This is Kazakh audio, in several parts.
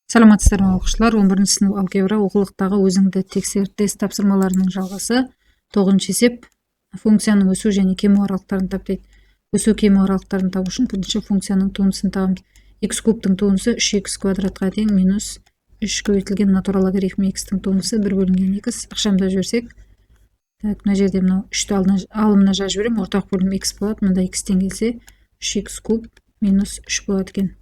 Саламатсыздар ма оқушылар? 11 сынып алгебра оқулықтағы өзіңді тексер тест тапсырмаларының жалғасы. 9 есеп функцияның өсу және кему аралықтарын тап дейді. Өсу кему аралықтарын табу үшін бірінші функцияның туындысын табамыз. X кубтың туындысы 3x квадратқа тең минус 3 көбейтілген натурал логарифм x-тің туындысы 1 бөлінген x. Ықшамдап жіберсек, так, мына жерде мынау 3-ті алымына жазып жіберем, ортақ бөлім x болады. Мында x-тен келсе 3x куб минус 3 болады екен.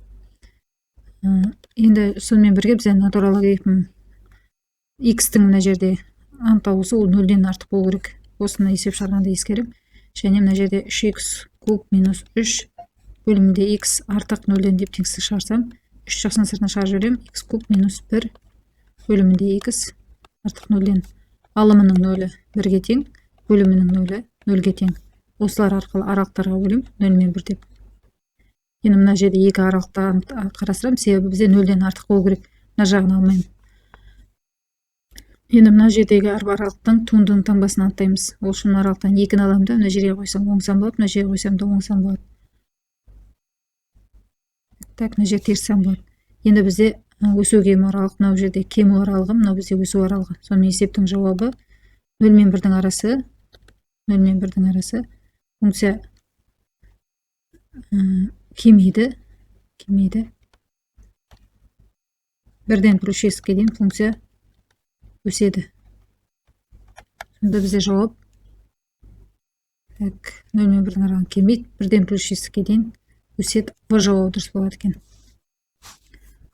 Енді сонымен бірге бізде натурал логарифм x-тің мына жерде анықталуысы ол 0-ден артық болу керек. Осыны есеп шығарғанда ескеріп, және мына жерде 3x куб минус 3 бөлімінде x артық 0-ден деп теңсіздік шығарсам, 3 жақсының сыртына шығарып жіберем, x куб минус 1 бөлімінде x артық 0-ден. Алымының 0-і 1-ге тең, бөлімінің 0-і 0-ге тең. Осылар арқылы аралықтарға бөлем 0 мен 1 деп. Енді мына жерде екі аралықты қарастырамын, себебі бізде 0-ден артық болу керек. Мына жағын алмаймын. Енді мына жердегі аралықтың туындының таңбасын анықтаймыз. Ол үшін аралықтан 2-ні аламын да, мына жерге қойсам оң сан болады, мына жерге қойсам да оң сан болады. Так, мына жер теріс сан болады. Енді бізде өсу кему аралық, мынау жерде кему аралығы, мынау бізде өсу аралығы. Сонымен есептің жауабы 0 мен 1-дің арасы, 0 мен 1-дің арасы функция кемейді. 1-ден плюс 3-ге дейін функция өседі. Сонда бізде жауап 0 мен 1-дің аралығын кемейді, 1-ден плюс 3-ге дейін өседі. В жауабы дұрыс болады екен.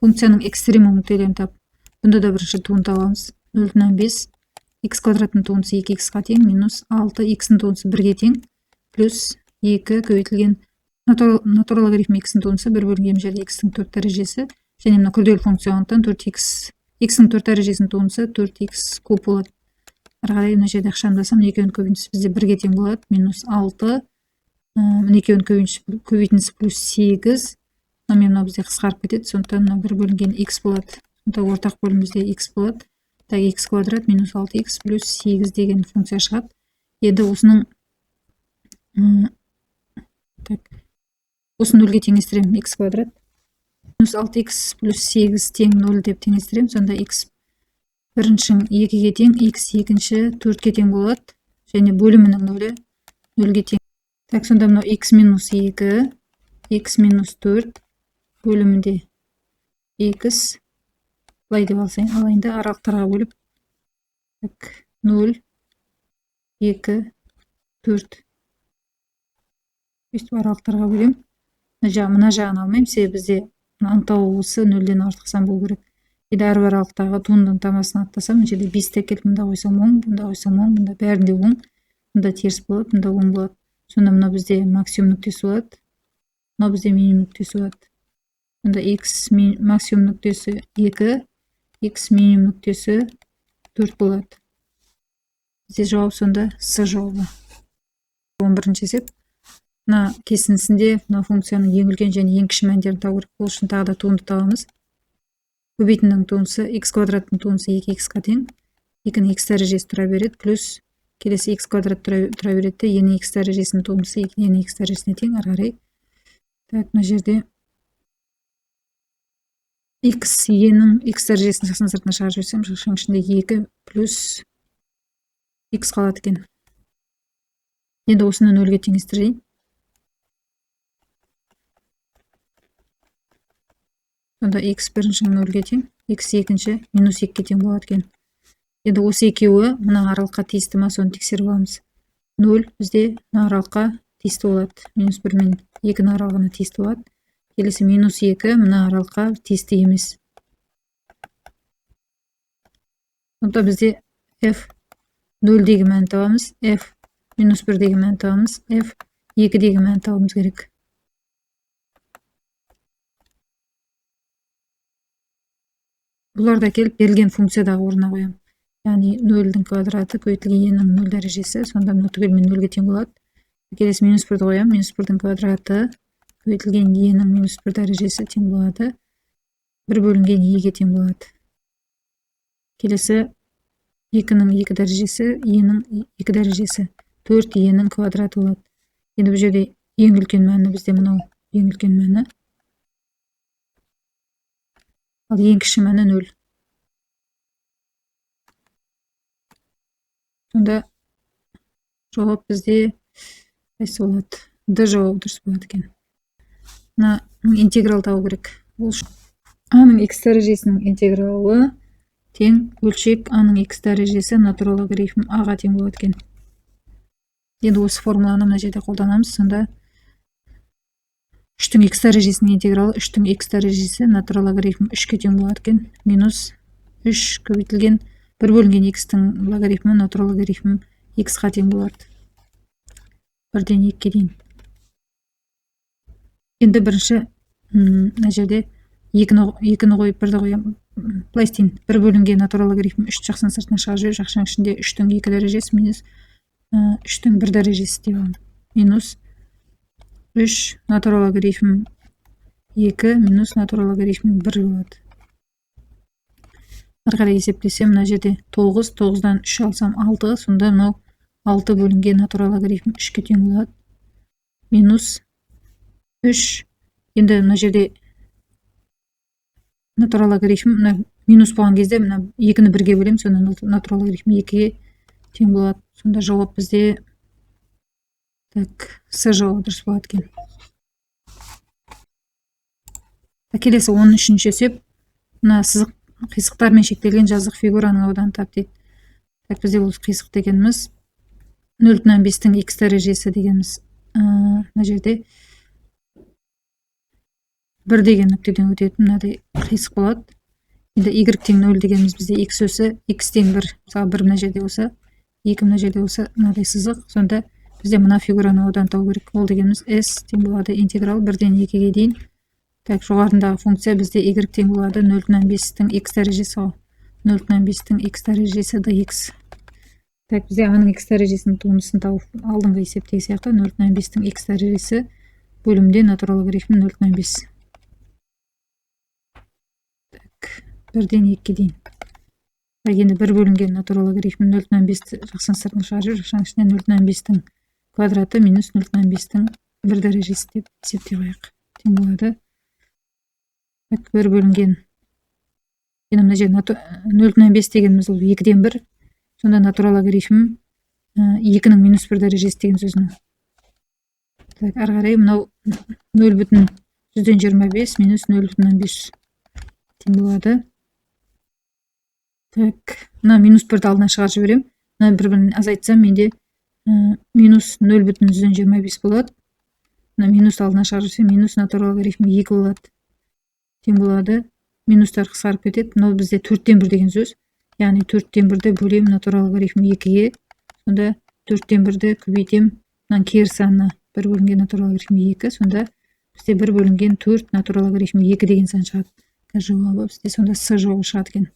Функцияның экстремум нүктелерін тап. Бұнда да бірінші туын табамыз. 0-нан 5, x квадраттың туындысы 2x-ға тең, минус 6, x-ның туындысы 1-ге тең, плюс 2 көбейтілген натурал логарифм x-ның туындысы 1 бөлінген жерде x-ның 4 дәрежесі, және мына күрделі функциялықтан 4x, x-ның 4 дәрежесінің туындысы 4x куб болады. Ары қарай мына жерде ықшамдасам, екеуінің көбейтіндісі бізде 1-ге тең болады, минус 6, екеуінің көбейтіндісі плюс 8, мынау бізде қысқарып кетеді, сондықтан 1 бөлінген x болады. Сонда ортақ бөлім бізде x болады. Так, x квадрат минус 6x плюс 8 деген функция шығады. Енді осының осын 0-ге теңестіремін, x квадрат минус 6x плюс 8 тең 0 деп теңестіремін. Сонда x біріншің 2-ге тең, x екінші 4-ге тең болады, және бөлімінің 0-і 0-ге тең. Так, сонда мынау x минус 2, x минус 4 бөлімінде x былай деп алайында аралықтарға бөліп, 0, 2, 4 өйстіп аралықтарға бөлем. Мына жағын алмайым, себебі бізде анықталуысы 0-ден артық сан болу керек. Енді әрбір аралықтағы туындының таңбасын аттасам, мына жерде 5-ті әкеліп мұнда қойсам оң, бұнда қойсам оң, бұнда бәрінде оң, бұнда теріс болады, бұнда оң болады. Сонда мына бізде максимум нүктесі болады, мына бізде минимум нүктесі болады. Сонда x максимум нүктесі 2, x минимум нүктесі 4 болады. Бізде жауап сонда С жауабы. 11-ші есеп. Мына кесіндісінде мына функцияның ең үлкен және ең кіші мәндерін табу керек. Ол үшін тағы да туынды табамыз. Көбейтіннің туындысы x квадраттың туындысы 2x-қа тең, 2-ның x дәрежесі тұра береді, плюс келесі x квадрат тұра береді, ең x дәрежесінің туындысы 2-ның x дәрежесіне тең. Ары қарай. Так, мына жерде x еның x дәрежесінің жақсының сыртына шығарып жіберсем, жақшының ішінде 2 плюс x қалады екен. Енді осыны 0-ге теңестірейін. Сонда x біріншің 0-ге тең, x екінші минус 2-ге тең болады екен. Енді осы екеуі мына аралыққа тиісті ма, соны тексеріп аламыз. 0 бізде мына аралыққа тиісті болады. Минус 1 мен 2-ның аралығына тиісті болады. Келесі минус 2 мына аралыққа тиісті емес. Сонда бізде f 0-дегі мән табамыз, f минус 1-дегі мән табамыз, f 2-дегі мән табымыз керек. Бұларда келіп берілген функциядағы орнына қоямын. Яғни 0-дің квадраты көбейтілген енің 0 дәрежесі, сонда мына түгелмен 0-ге тең болады. Келесі минус 1-ді қоямын, минус 1-дің квадраты көбейтілген енің минус 1 дәрежесі тең болады. 1 бөлінген еге тең болады. Келесі 2-ның 2 дәрежесі, енің 2 дәрежесі 4 енің квадраты болады. Енді бұл жерде ең үлкен мәні бізде мынау, ең үлкен мәні Ал ең кіші мәні 0. Сонда жауап бізде қайсы болады? Д жауабы дұрыс болады екен. Мына интеграл табу керек. Ол а-ның x дәрежесінің интегралы тең өлшек а-ның x дәрежесі натурал логарифм а-ға тең болады екен. Енді осы формуланы мына жерде қолданамыз. Сонда 3-тің x дәрежесінің интегралы 3-тің x дәрежесі натурал логарифм 3-ке тең болады екен. Минус 3 көбейтілген 1 бөлінген x-тің логарифмі натурал логарифм x-ға тең болады. 1-ден 2-ке дейін. Енді бірінші мына жерде 2-ні қойып 1-ді қоямын. Былай істейін. 1 бөлінген натурал логарифм 3 жақсының сыртына шығарып жіберіп, жақшаның ішінде 3-тің 2 дәрежесі минус 3-тің 1 дәрежесі деп аламын. Минус 3 натурал логарифм 2 минус натурал логарифм 1 болады. Ары қарай есептесем, мына жерде 9, 9-дан 3 алсам 6, сонда мынау 6 бөлінген натурал логарифм 3-ке тең болады. Минус 3. Енді мына жерде натурал логарифм минус болған кезде мына 2-ні 1-ге бөлем, сонда натурал логарифм 2-ге тең болады. Сонда жауап бізде С жауабы дұрыс болады екен. Келесі 13-ші есеп. Мына сызық қисықтармен шектелген жазық фигураның ауданын тап дейді. Бізде бұл қисық дегеніміз 0,5-тің x дәрежесі дегеніміз. Мына жерде 1 деген нүктеден өтетін мынадай қисық болады. Енді y тең 0 дегеніміз бізде x өсі, x тең 1. Мысалы 1 мына жерде болса, 2 мына жерде болса, мынадай сызық. Сонда бізде мына фигураның ауданын табу керек. Ол дегеніміз s тең болады интеграл 1-ден 2-ге дейін. Жоғарындағы функция бізде y тең болады 0,5-тің x дәрежесі. 0,5-тің x дәрежесі dx. Бізде а-ның x дәрежесінің туындысын тауып алдыңғы есептегі сияқты 0,5-тің x дәрежесі бөлімде натурал логарифм 0,5. 1-ден 2-ге дейін. Енді 1 бөлінген натурал логарифм 0,5-ті жақсының сыртына шығарып, жақшаның ішіне 0,5-тің квадраты минус 0,5-тің 1 дәрежесі деп есептей қояйық. Тең болады. 1 бөлінген. Енді мына жерде 0,5 дегеніміз ол 2-ден 1. Сонда натурал логарифм 2-ның минус 1 дәрежесі деген сөзінің. Ары қарай мынау 0,125 минус 0,5 тең болады. Мына минус 1-ді алдына шығарып жіберем. Мына бір-бірін азайтсам, менде минус 0,125 болады. Мына минус алдына шығарып жіберсем, минус натурал логарифм 2 болады. Тең болады. Минустар қысқарып кетеді. Мынау бізде 4-тен 1 деген сөз. Яғни 4-тен 1-ді бөлем натурал логарифм 2-ге. Сонда 4-тен 1-ді көбейтем. Мынаның кері санына 1 бөлінген натурал логарифм 2. Сонда бізде 1 бөлінген 4 натурал логарифм 2 деген сан шығады. Жауабы бізде сонда С жауабы шығады екен.